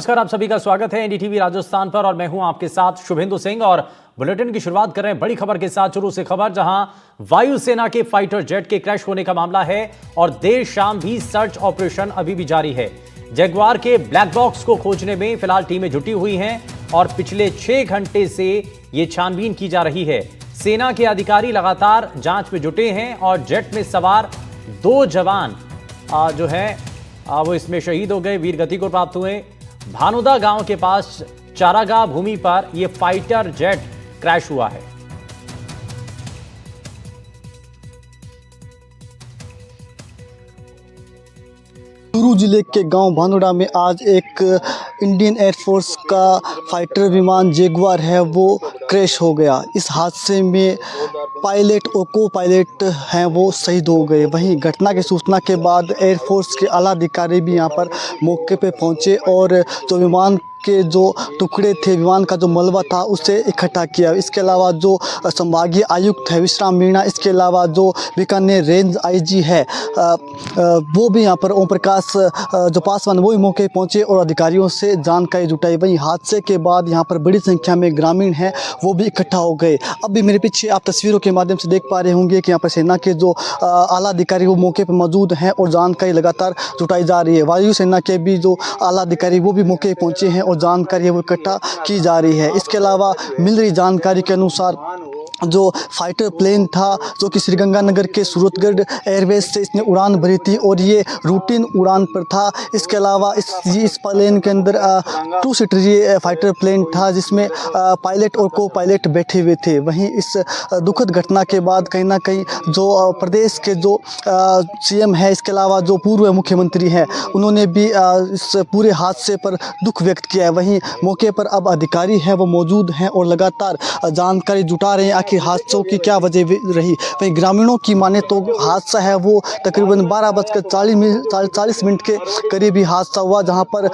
नमस्कार, आप सभी का स्वागत है एनडीटीवी राजस्थान पर और मैं हूं आपके साथ शुभेंदु सिंह। और बुलेटिन की शुरुआत कर रहे हैं बड़ी खबर के साथ। चुरू से खबर, जहां वायुसेना के फाइटर जेट के क्रैश होने का मामला है और देर शाम भी सर्च ऑपरेशन अभी भी जारी है। जगुआर के ब्लैक बॉक्स को खोजने में फिलहाल टीमें जुटी हुई हैं और पिछले 6 घंटे से यह छानबीन की जा रही है। सेना के अधिकारी लगातार जांच में जुटे हैं और जेट में सवार 2 जवान जो है वो इसमें शहीद हो गए, वीर गति को प्राप्त हुए। भानुदा गांव के पास चारागाह भूमि पर यह फाइटर जेट क्रैश हुआ है। चूरू जिले के गांव भानुड़ा में आज एक इंडियन एयरफोर्स का फाइटर विमान जगुआर है वो क्रैश हो गया। इस हादसे में पायलट और को पायलट हैं वो शहीद हो गए। वहीं घटना की सूचना के बाद एयरफोर्स के आला अधिकारी भी यहां पर मौके पे पहुंचे और जो विमान के जो टुकड़े थे, विमान का जो मलबा था, उसे इकट्ठा किया। इसके अलावा जो संभागीय आयुक्त है विश्राम मीणा, इसके अलावा जो बीकानेर रेंज आईजी है वो भी यहाँ पर ओम प्रकाश जो पासवान वो भी मौके पहुँचे और अधिकारियों से जानकारी जुटाई। वहीं हादसे के बाद यहाँ पर बड़ी संख्या में ग्रामीण हैं वो भी इकट्ठा हो गए। अभी मेरे पीछे आप तस्वीरों के माध्यम से देख पा रहे होंगे कि यहाँ पर सेना के जो आला अधिकारी वो मौके पर मौजूद हैं और जानकारी लगातार जुटाई जा रही है। वायुसेना के भी जो आला अधिकारी वो भी मौके पहुँचे हैं और जानकारी है वो इकट्ठा की जा रही है। इसके अलावा मिल रही जानकारी के अनुसार जो फाइटर प्लेन था जो कि श्रीगंगानगर के सूरतगढ़ एयरवेज से इसने उड़ान भरी थी और ये रूटीन उड़ान पर था। इसके अलावा इस प्लेन के अंदर 2 सीटर ये फाइटर प्लेन था जिसमें पायलट और को पायलट बैठे हुए थे। वहीं इस दुखद घटना के बाद कहीं ना कहीं जो प्रदेश के जो सीएम है, इसके अलावा जो पूर्व मुख्यमंत्री हैं, उन्होंने भी इस पूरे हादसे पर दुख व्यक्त किया है। वहीं मौके पर अब अधिकारी हैं वो मौजूद हैं और लगातार जानकारी जुटा रहे हैं कि हादसों की क्या वजह रही। वहीं ग्रामीणों की माने तो हादसा है वो तकरीबन 12:40 मिनट के करीब ही हादसा हुआ, जहां पर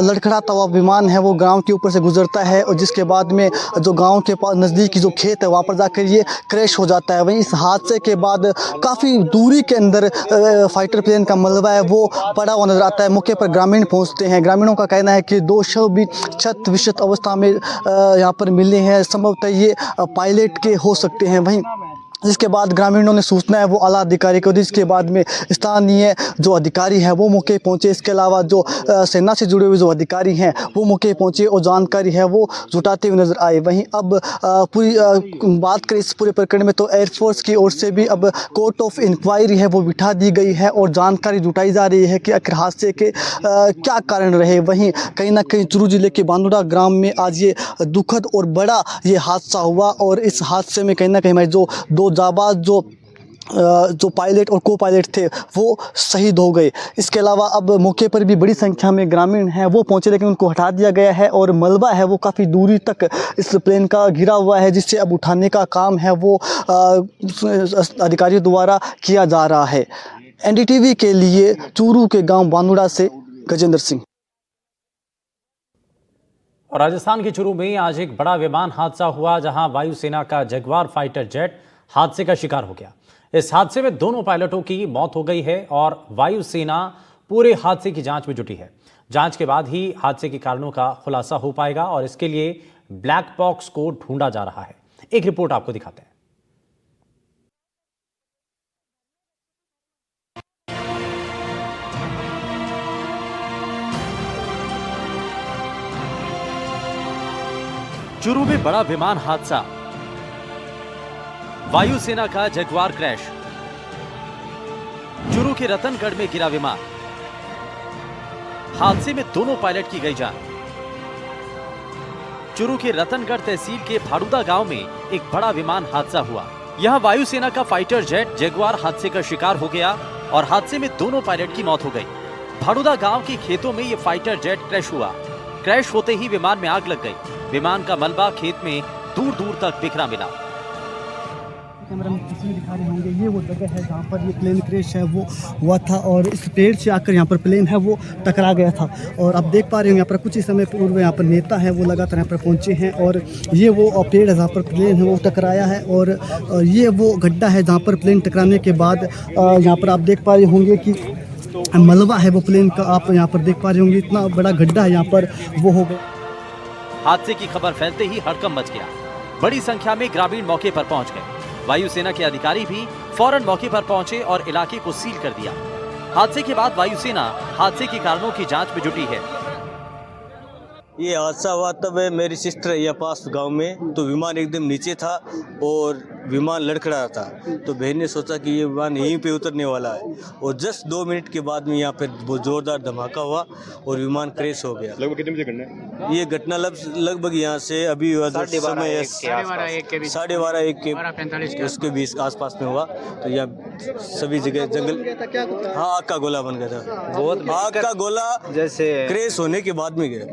लड़खड़ाता हुआ विमान है वो गांव के ऊपर से गुजरता है और जिसके बाद में जो गांव के पास नज़दीकी जो खेत है वहां पर जाकर ये क्रैश हो जाता है। वहीं इस हादसे के बाद काफ़ी दूरी के अंदर फाइटर प्लेन का मलबा है वो पड़ा हुआ नजर आता है। मौके पर ग्रामीण पहुँचते हैं। ग्रामीणों का कहना है कि 2 शव भी क्षत विक्षत अवस्था में यहाँ पर मिले हैं। संभवतः ये पायलट के हो सकते हैं। वहीं जिसके बाद ग्रामीणों ने सूचना है वो आला अधिकारी को दी। इसके बाद में स्थानीय जो अधिकारी हैं वो मौके पहुंचे। इसके अलावा जो सेना से जुड़े हुए जो अधिकारी हैं वो मौके पहुंचे और जानकारी है वो जुटाते हुए नजर आए। वहीं अब पूरी बात करें इस पूरे प्रकरण में तो एयरफोर्स की ओर से भी अब कोर्ट ऑफ इंक्वायरी है वो बिठा दी गई है और जानकारी जुटाई जा रही है कि आखिर हादसे के क्या कारण रहे। वहीं कहीं ना कहीं चूरू जिले के भानुड़ा ग्राम में आज ये दुखद और बड़ा ये हादसा हुआ और इस हादसे में कहीं ना कहीं हमारे जो 2 जाबाज जो पायलट और को पायलट थे वो शहीद हो गए। इसके अलावा अब मौके पर भी बड़ी संख्या में ग्रामीण हैं वो पहुंचे, लेकिन उनको हटा दिया गया है और मलबा है वो काफ़ी दूरी तक इस प्लेन का गिरा हुआ है, जिससे अब उठाने का काम है वो अधिकारियों द्वारा किया जा रहा है। एनडीटीवी के लिए चूरू के गांव भानुड़ा से गजेंद्र सिंह। और राजस्थान के चूरू में आज एक बड़ा विमान हादसा हुआ, जहां वायुसेना का जगुआर फाइटर जेट हादसे का शिकार हो गया। इस हादसे में दोनों पायलटों की मौत हो गई है और वायुसेना पूरे हादसे की जांच में जुटी है। जांच के बाद ही हादसे के कारणों का खुलासा हो पाएगा और इसके लिए ब्लैक बॉक्स को ढूंढा जा रहा है। एक रिपोर्ट आपको दिखाते हैं। चूरू में बड़ा विमान हादसा, वायुसेना का जगुआर क्रैश, चूरू के रतनगढ़ में गिरा विमान, हादसे में दोनों पायलट की गई जान। चूरू के रतनगढ़ तहसील के भानुदा गांव में एक बड़ा विमान हादसा हुआ। यहां वायुसेना का फाइटर जेट जगुआर हादसे का शिकार हो गया और हादसे में दोनों पायलट की मौत हो गई। भानुदा गांव के खेतों में यह फाइटर जेट क्रैश हुआ। क्रैश होते ही विमान में आग लग गई। विमान का मलबा खेत में दूर दूर तक बिखरा मिला। कैमरा में तस्वीर दिखा रहे होंगे, ये वो जगह है जहाँ पर ये प्लेन क्रैश है वो हुआ था और इस पेड़ से आकर यहाँ पर प्लेन है वो टकरा गया था। और आप देख पा रहे हो यहाँ पर कुछ ही समय पूर्व यहाँ पर नेता है वो लगातार यहाँ पर पहुँचे हैं और ये वो पेड़ है जहाँ पर प्लेन है वो टकराया है और ये वो गड्ढा है जहाँ पर प्लेन टकराने के बाद यहाँ पर आप देख पा रहे होंगे कि मलबा है वो प्लेन का, आप यहाँ पर देख पा रहे होंगे, इतना बड़ा गड्ढा है यहाँ पर वो हो गया। हादसे की खबर फैलते ही हड़कंप मच गया। बड़ी संख्या में ग्रामीण मौके पर पहुंच गए। वायुसेना के अधिकारी भी फौरन मौके पर पहुंचे और इलाके को सील कर दिया। हादसे के बाद वायुसेना हादसे के कारणों की जांच में जुटी है। ये हादसा हुआ तब मेरी सिस्टर है यहाँ पास गांव में, तो विमान एकदम नीचे था और विमान लड़खड़ा रहा था, तो बहन ने सोचा कि ये विमान यहीं पे उतरने वाला है और जस्ट 2 मिनट के बाद में यहाँ पे वो जोरदार धमाका हुआ और विमान क्रैश हो गया। लगभग कितने बजे घटना है? ये घटना लगभग यहाँ से अभी हुआ समय 12:30 के उसके बीच आसपास में हुआ। तो यहाँ सभी जगह जंगल, हाँ आग का गोला बन गया था। आग का गोला जैसे क्रैश होने के बाद में गया।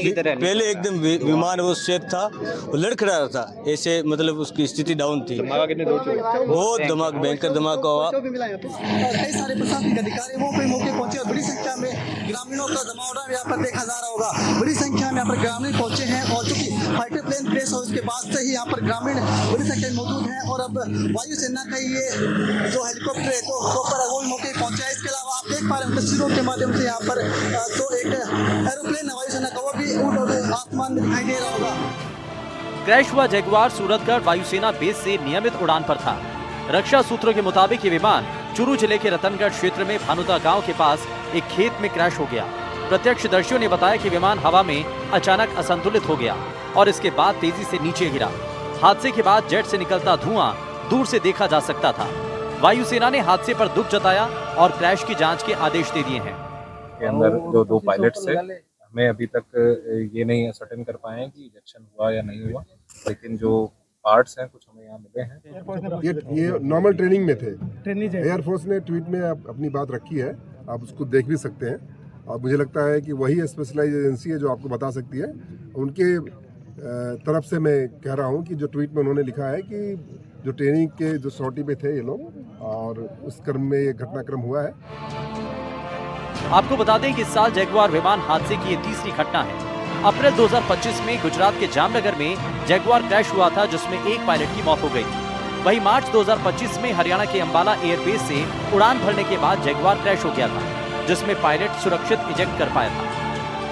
पहले एकदम विमान वो सेफ था, वो लड़खड़ा रहा था, ऐसे मतलब उसकी स्थिति डाउन थी। धमाका कितने दूर से हुआ? बहुत धमाका, भयंकर धमाका हुआ। कई सारे प्रशासनिक अधिकारी वो भी मौके पहुंचे और बड़ी संख्या में ग्रामीणों का जमावड़ा यहाँ पर देखा जा रहा होगा। बड़ी संख्या में यहाँ पर ग्रामीण पहुंचे हैं और चूंकि फाइटर प्लेन क्रैश हो उसके बाद से ही यहाँ पर ग्रामीण बड़ी संख्या में मौजूद हैं और अब वायुसेना का ये जो हेलीकॉप्टर है तो वो भी मौके पहुंचा है। इसके अलावा आप देख पा रहे हैं तस्वीरों के माध्यम से यहाँ पर तो एक एरोप्लेन है वायुसेना का, वो भी आसमान में दिखाई दे रहा होगा। क्रैश हुआ जगुआर सूरतगढ़ वायुसेना बेस से नियमित उड़ान पर था। रक्षा सूत्रों के मुताबिक ये विमान चुरू जिले के रतनगढ़ क्षेत्र में भानुदा गांव के पास एक खेत में क्रैश हो गया। प्रत्यक्षदर्शियों ने बताया कि विमान हवा में अचानक असंतुलित हो गया और इसके बाद तेजी से नीचे गिरा। हादसे के बाद जेट से निकलता धुआं दूर से देखा जा सकता था। वायुसेना ने हादसे पर दुख जताया और क्रैश की जांच के आदेश दे दिए हैं। के अंदर जो 2 पायलट्स है, हमें अभी तक ये नहीं सर्टेन कर पाए हैं कि इजेक्शन हुआ या नहीं हुआ, लेकिन जो पार्ट्स हैं कुछ हमें यहाँ मिले हैं। ये नॉर्मल ट्रेनिंग में थे। एयरफोर्स ने ट्वीट में अपनी बात रखी है, आप उसको देख भी सकते हैं और मुझे लगता है कि वही स्पेशलाइज एजेंसी है जो आपको बता सकती है। उनके तरफ से मैं कह रहा हूँ कि जो ट्वीट में उन्होंने लिखा है कि जो ट्रेनिंग के जो सॉर्टी पे थे ये लोग और उस क्रम में ये घटनाक्रम हुआ है। आपको बता दें कि इस साल जगुआर विमान हादसे की ये तीसरी घटना है। अप्रैल 2025 में गुजरात के जामनगर में जगुआर क्रैश हुआ था जिसमें एक पायलट की मौत हो गई थी। वहीं मार्च 2025 में हरियाणा के अंबाला एयरबेस से उड़ान भरने के बाद जगुआर क्रैश हो गया था जिसमें पायलट सुरक्षित इजेक्ट कर पाया था।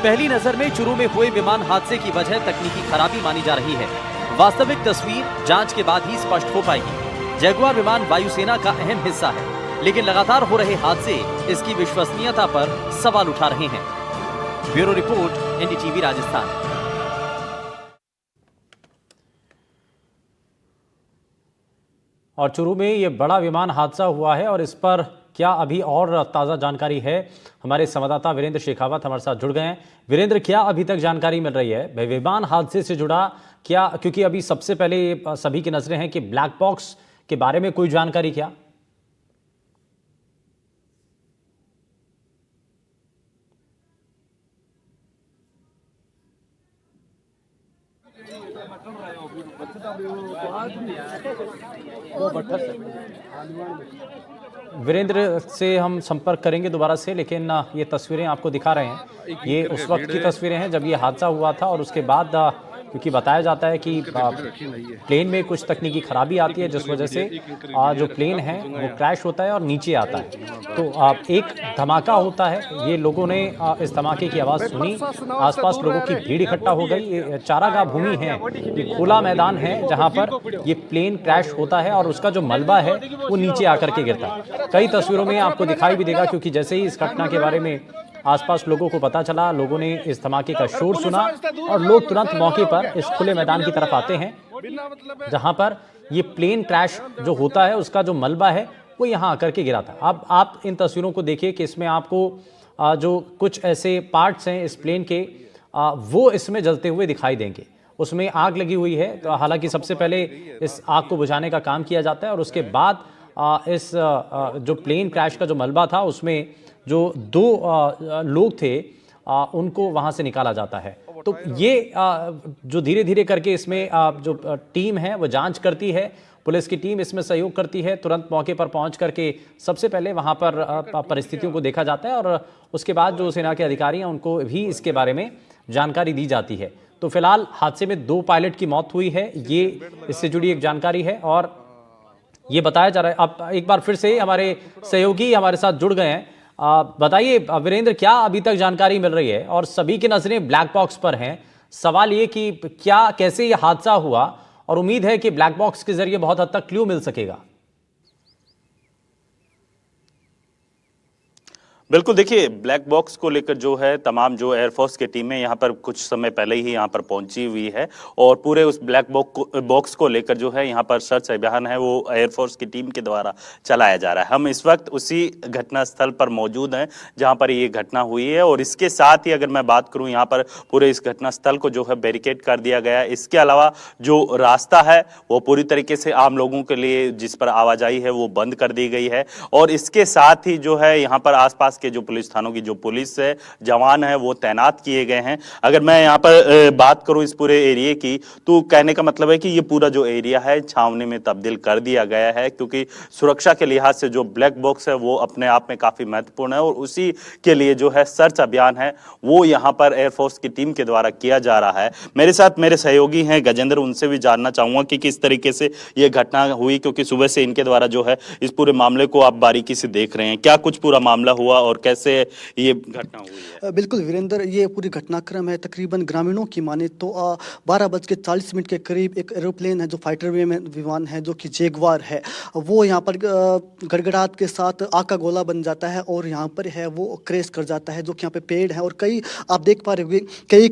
पहली नजर में चुरू में हुए विमान हादसे की वजह तकनीकी खराबी मानी जा रही है। वास्तविक तस्वीर जांच के बाद ही स्पष्ट हो पाएगी। जगुआर विमान वायुसेना का अहम हिस्सा है, लेकिन लगातार हो रहे हादसे इसकी विश्वसनीयता पर सवाल उठा रहे हैं। Bureau report, NDTV Rajasthan. और चुरू में ये बड़ा विमान हादसा हुआ है और इस पर क्या अभी और ताज़ा जानकारी है, हमारे संवाददाता वीरेंद्र शेखावत हमारे साथ जुड़ गए हैं। वीरेंद्र, क्या अभी तक जानकारी मिल रही है विमान हादसे से जुड़ा? क्या, क्योंकि अभी सबसे पहले सभी की नजरें हैं कि ब्लैक बॉक्स के बारे में कोई जानकारी क्या? वीरेंद्र से हम संपर्क करेंगे दोबारा से, लेकिन ये तस्वीरें आपको दिखा रहे हैं, ये उस वक्त की तस्वीरें हैं जब ये हादसा हुआ था और उसके बाद क्योंकि बताया जाता है कि प्लेन में कुछ तकनीकी खराबी आती है जिस वजह से जो प्लेन है वो क्रैश होता है और नीचे आता है। तो एक धमाका होता है, ये लोगों ने इस धमाके की आवाज़ सुनी, आसपास लोगों की भीड़ इकट्ठा हो गई। ये चारागाह भूमि है, ये खुला मैदान है जहाँ पर ये प्लेन क्रैश होता है और उसका जो मलबा है वो नीचे आकर के गिरता है। कई तस्वीरों में आपको दिखाई भी देगा, क्योंकि जैसे ही इस घटना के बारे में आसपास लोगों को पता चला, लोगों ने इस धमाके का शोर सुना और लोग तुरंत मौके पर इस खुले मैदान की तरफ आते हैं जहां पर ये प्लेन क्रैश जो होता है उसका जो मलबा है वो यहां आकर के गिरा था। अब आप इन तस्वीरों को देखिए कि इसमें आपको जो कुछ ऐसे पार्ट्स हैं इस प्लेन के वो इसमें जलते हुए दिखाई देंगे। उसमें आग लगी हुई है, तो हालांकि सबसे पहले इस आग को बुझाने का काम किया जाता है और उसके बाद इस जो प्लेन क्रैश का जो मलबा था उसमें जो 2 लोग थे उनको वहां से निकाला जाता है। तो ये जो धीरे धीरे करके इसमें जो टीम है वो जांच करती है, पुलिस की टीम इसमें सहयोग करती है, तुरंत मौके पर पहुंच करके सबसे पहले वहां पर परिस्थितियों को देखा जाता है और उसके बाद जो सेना के अधिकारी हैं उनको भी इसके बारे में जानकारी दी जाती है। तो फिलहाल हादसे में 2 पायलट की मौत हुई है, ये इससे जुड़ी एक जानकारी है और ये बताया जा रहा है। अब एक बार फिर से हमारे सहयोगी हमारे साथ जुड़ गए हैं। बताइए वीरेंद्र, क्या अभी तक जानकारी मिल रही है? और सभी की नजरें ब्लैक बॉक्स पर हैं। सवाल ये कि क्या कैसे ये हादसा हुआ, और उम्मीद है कि ब्लैक बॉक्स के जरिए बहुत हद तक क्लू मिल सकेगा। बिल्कुल, देखिए ब्लैक बॉक्स को लेकर जो है तमाम जो एयरफोर्स की टीमें यहाँ पर कुछ समय पहले ही यहाँ पर पहुंची हुई है और पूरे उस ब्लैक बॉक्स को लेकर जो है यहाँ पर सर्च अभियान है वो एयरफोर्स की टीम के द्वारा चलाया जा रहा है। हम इस वक्त उसी घटनास्थल पर मौजूद हैं जहाँ पर ये घटना हुई है और इसके साथ ही अगर मैं बात करूँ यहाँ पर पूरे इस घटनास्थल को जो है बैरिकेड कर दिया गया है। इसके अलावा जो रास्ता है वो पूरी तरीके से आम लोगों के लिए जिस पर आवाजाही है वो बंद कर दी गई है और इसके साथ ही जो है यहाँ पर आसपास के जो पुलिस थानों की जो पुलिस है जवान है वो तैनात किए गए हैं। अगर मैं यहाँ पर बात करूं इस पूरे एरिया की तो कहने का मतलब है कि ये पूरा जो एरिया है छावनी में तब्दील कर दिया गया है क्योंकि सुरक्षा के लिहाज से जो ब्लैक बॉक्स है वो अपने आप में काफी महत्वपूर्ण है और उसी के लिए जो है सर्च अभियान है वो यहाँ पर एयरफोर्स की टीम के द्वारा किया जा रहा है। मेरे साथ मेरे सहयोगी हैं गजेंद्र, उनसे भी जानना चाहूंगा कि किस तरीके से ये घटना हुई क्योंकि सुबह से इनके द्वारा जो है इस पूरे मामले को आप बारीकी से देख रहे हैं। क्या कुछ पूरा मामला हुआ और कैसे ये घटना हुई है? बिल्कुल वीरेंद्र, ये पूरी घटनाक्रम है तकरीबन ग्रामीणों की माने तो 12:40 के करीब एक एरोप्लेन है जो फाइटर विमान है जो कि जैगवार है, वो यहाँ पर गड़गड़ाहट के साथ आग का गोला बन जाता है और यहाँ पर है वो क्रैश कर जाता है जो कि यहाँ पे पेड़ है और कई आप देख पा रहे होंगे कई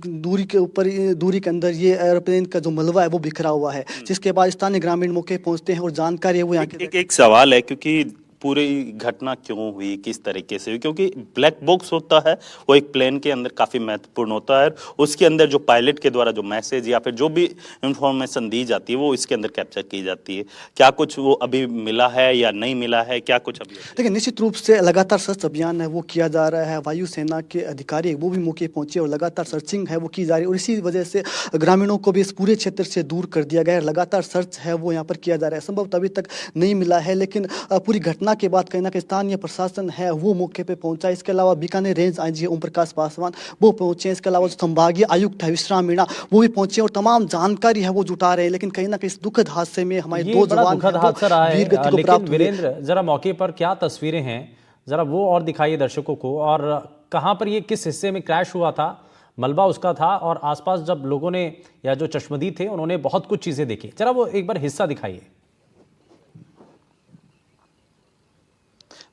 दूरी के अंदर ये एरोप्लेन का जो मलबा है वो बिखरा हुआ है, जिसके बाद स्थानीय ग्रामीण मौके पहुँचते हैं और जानकारी है वो यहाँ एक सवाल है क्योंकि पूरी घटना क्यों हुई, किस तरीके से हुई? क्योंकि ब्लैक बॉक्स होता है वो एक प्लेन के अंदर काफी महत्वपूर्ण होता है, उसके अंदर जो पायलट के द्वारा जो मैसेज या फिर जो भी इंफॉर्मेशन दी जाती है वो इसके अंदर कैप्चर की जाती है। क्या कुछ वो अभी मिला है या नहीं मिला है? क्या कुछ अभी? देखिए, निश्चित रूप से लगातार सर्च अभियान है वो किया जा रहा है। वायुसेना के अधिकारी वो भी मौके पहुंचे और लगातार सर्चिंग है वो की जा रही है और इसी वजह से ग्रामीणों को भी इस पूरे क्षेत्र से दूर कर दिया गया है। लगातार सर्च है वो यहाँ पर किया जा रहा है। संभवतः अभी तक नहीं मिला है, लेकिन पूरी घटना के बाद कहीं ना कहीं स्थानीय प्रशासन है वो मौके पे पहुंचा। इसके अलावा बीकानेर रेंज आईजी ओम प्रकाश पासवान वो पहुंचे। इसके अलावा जो संभागीय आयुक्त है विश्राम मीणा वो भी पहुंचे और तमाम जानकारी है वो जुटा रहे हैं। लेकिन कहीं ना कहीं इस दुखद हादसे में हमारे दो जवान दुखद हादसा रहा है। वीर गति को लेकिन प्राप्त हुए। वीरेंद्र, जरा मौके पर क्या तस्वीरें हैं जरा वो और दिखाइए दर्शकों को, और कहां पर ये किस हिस्से में क्रैश हुआ था, मलबा उसका था, और आसपास जब लोगों ने या जो चश्मदीद थे उन्होंने बहुत कुछ चीजें देखी, जरा वो एक बार हिस्सा दिखाइए।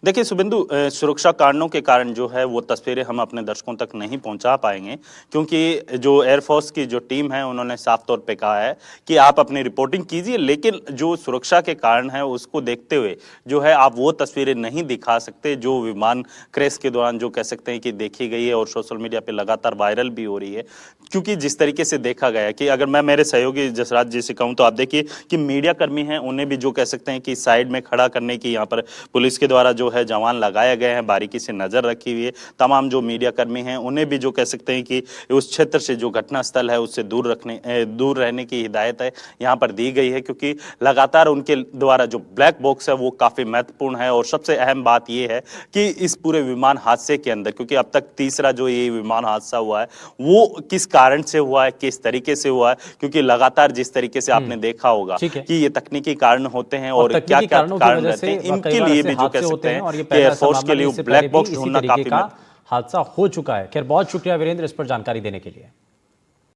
देखिए शुभेंदु, सुरक्षा कारणों के कारण जो है वो तस्वीरें हम अपने दर्शकों तक नहीं पहुंचा पाएंगे क्योंकि जो एयरफोर्स की जो टीम है उन्होंने साफ तौर पे कहा है कि आप अपनी रिपोर्टिंग कीजिए, लेकिन जो सुरक्षा के कारण है उसको देखते हुए जो है आप वो तस्वीरें नहीं दिखा सकते जो विमान क्रैश के दौरान जो कह सकते हैं कि देखी गई है और सोशल मीडिया पर लगातार वायरल भी हो रही है। क्योंकि जिस तरीके से देखा गया कि अगर मैं मेरे सहयोगी जसराज जी से कहूँ तो आप देखिए कि मीडिया कर्मी हैं उन्हें भी जो कह सकते हैं कि साइड में खड़ा करने की यहाँ पर पुलिस के द्वारा जो है जवान लगाए गए हैं, बारीकी से नजर रखी हुई है। तमाम जो मीडिया कर्मी हैं उन्हें भी जो कह सकते हैं कि उस क्षेत्र से जो घटना स्थल है उससे दूर रहने की हिदायत है यहाँ पर दी गई है क्योंकि लगातार उनके द्वारा जो ब्लैक बॉक्स है वो काफी महत्वपूर्ण है। और सबसे अहम बात यह है कि इस पूरे विमान हादसे के अंदर, क्योंकि अब तक तीसरा जो ये विमान हादसा हुआ है वो किस कारण से हुआ है, किस तरीके से हुआ है, क्योंकि लगातार जिस तरीके से आपने देखा होगा कि ये तकनीकी कारण होते हैं और क्या क्या कारण रहते हैं, इनके लिए भी जो कह सकते हैं कि एयरफोर्स के लिए ब्लैक बॉक्स ढूंढना काफी हादसा हो चुका है। खैर, बहुत शुक्रिया वीरेंद्र इस पर जानकारी देने के लिए।